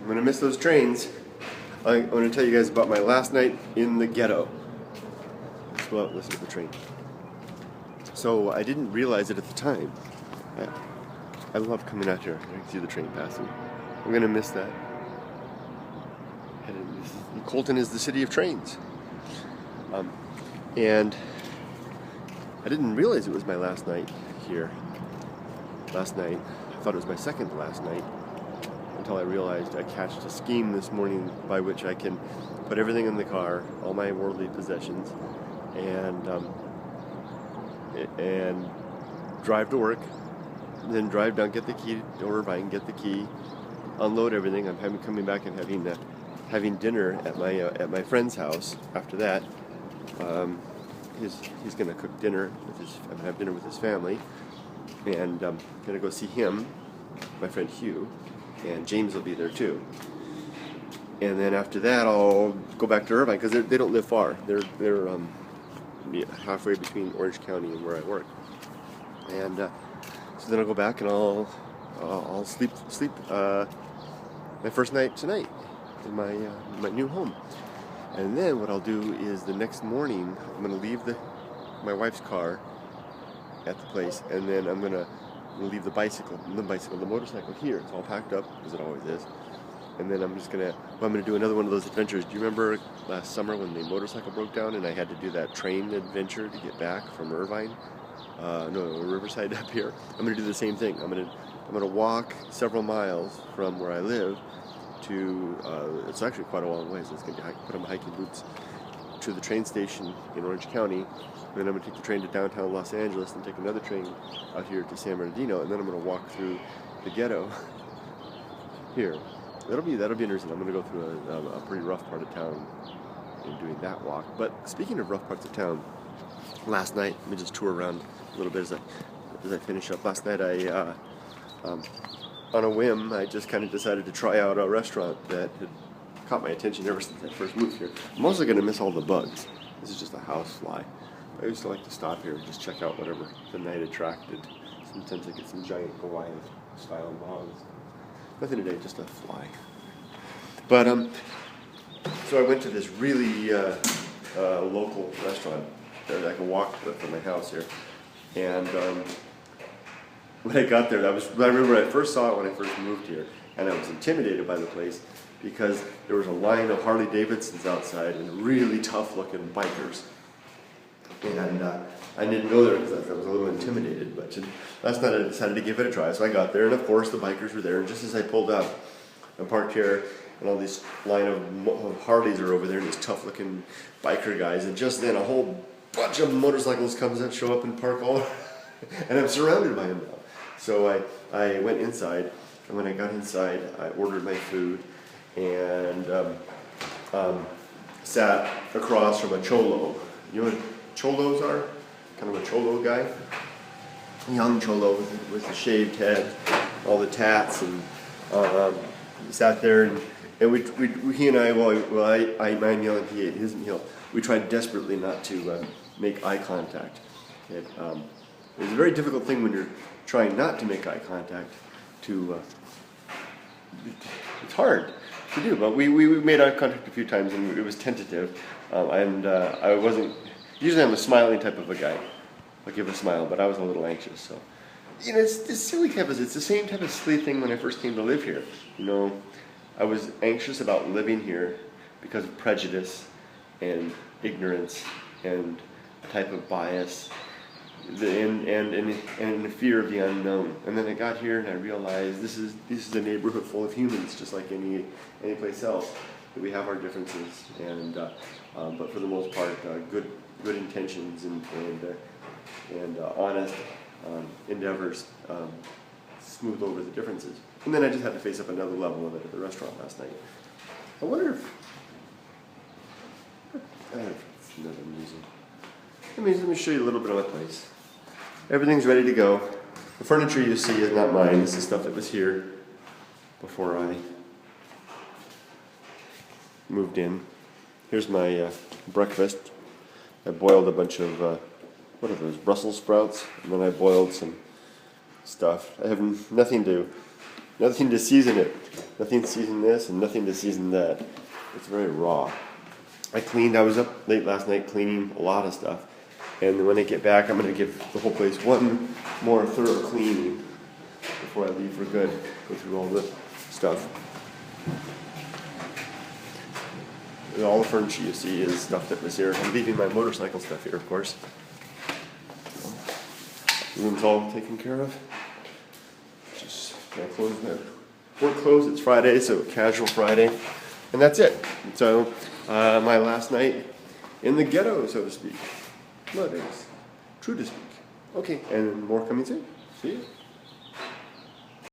I'm gonna miss those trains. I'm gonna tell you guys about my last night in the ghetto. Let's go out and listen to the train. So I didn't realize it at the time. I love coming out here. I can see the train passing. I'm gonna miss that. And Colton is the city of trains. And I didn't realize it was my last night here. Last night. I thought it was my second to last night. Until I realized I hatched a scheme this morning by which I can put everything in the car, all my worldly possessions, and drive to work, then drive down, get the key to Irvine, get the key, unload everything. I'm coming back and having dinner at my friend's house. After that, he's going to cook dinner I'm going to have dinner with his family, and going to go see him, my friend Hugh. And James will be there too. And then after that, I'll go back to Irvine because they don't live far. They're halfway between Orange County and where I work. And so then I'll go back and I'll sleep my first night tonight in my new home. And then what I'll do is the next morning I'm going to leave my wife's car at the place, and then I'm going to leave the motorcycle here. It's all packed up, as it always is. And then I'm going to do another one of those adventures. Do you remember last summer when the motorcycle broke down and I had to do that train adventure to get back from Irvine? Riverside up here. I'm going to do the same thing. I'm going to walk several miles from where I live to, it's actually quite a long ways. It's going to put on my hiking boots to the train station in Orange County. Then I'm going to take the train to downtown Los Angeles and take another train out here to San Bernardino, and then I'm going to walk through the ghetto here. That'll be interesting. I'm going to go through a pretty rough part of town in doing that walk. But speaking of rough parts of town, last night, let me just tour around a little bit as I finish up. Last night on a whim, I just kind of decided to try out a restaurant that had caught my attention ever since I first moved here. I'm also going to miss all the bugs. This is just a housefly. I used to like to stop here and just check out whatever the night attracted. Sometimes I get some giant Goliath-style moths. Nothing today, just a fly. But, so I went to this really local restaurant that I can walk from my house here. And when I got there, I remember I first saw it when I first moved here, and I was intimidated by the place because there was a line of Harley Davidsons outside and really tough-looking bikers. And I didn't go there because I was a little intimidated, but last night I decided to give it a try. So I got there, and of course the bikers were there, and just as I pulled up, I parked here, and all these line of Harleys are over there, and these tough-looking biker guys, and just then a whole bunch of motorcycles show up and park all over, and I'm surrounded by them now. So I went inside, and when I got inside, I ordered my food, and sat across from a cholo. You know what cholos are? Kind of a cholo guy. A young cholo with the shaved head, all the tats, and sat there, and he and I, I ate my meal and he ate his meal. We tried desperately not to make eye contact. It's a very difficult thing when you're trying not to make eye contact. It's hard to do, but we made eye contact a few times, and it was tentative, and I wasn't. Usually I'm a smiling type of a guy. I'll give a smile, but I was a little anxious. So, it's this silly type of. It's the same type of silly thing when I first came to live here. I was anxious about living here because of prejudice and ignorance and a type of bias and the fear of the unknown. And then I got here and I realized this is a neighborhood full of humans, just like any place else. That we have our differences, and but for the most part, good intentions and honest endeavors smooth over the differences. And then I just had to face up another level of it at the restaurant last night. I wonder if it's another amusing. Let me show you a little bit of my place. Everything's ready to go. The furniture you see is not mine. This is stuff that was here before I moved in. Here's my breakfast. I boiled a bunch of, what are those, Brussels sprouts, and then I boiled some stuff. I have nothing to season it Nothing to season this and nothing to season that. It's very raw. I was up late last night cleaning a lot of stuff. And when I get back, I'm going to give the whole place one more thorough cleaning before I leave for good. Go through all the stuff. And all the furniture you see is stuff that was here. I'm leaving my motorcycle stuff here, of course. Room's all taken care of. Just gotta close my work clothes. It's Friday, so casual Friday. And that's it. So, my last night in the ghetto, so to speak. No, it is. True to speak. Okay, and more coming soon. See you.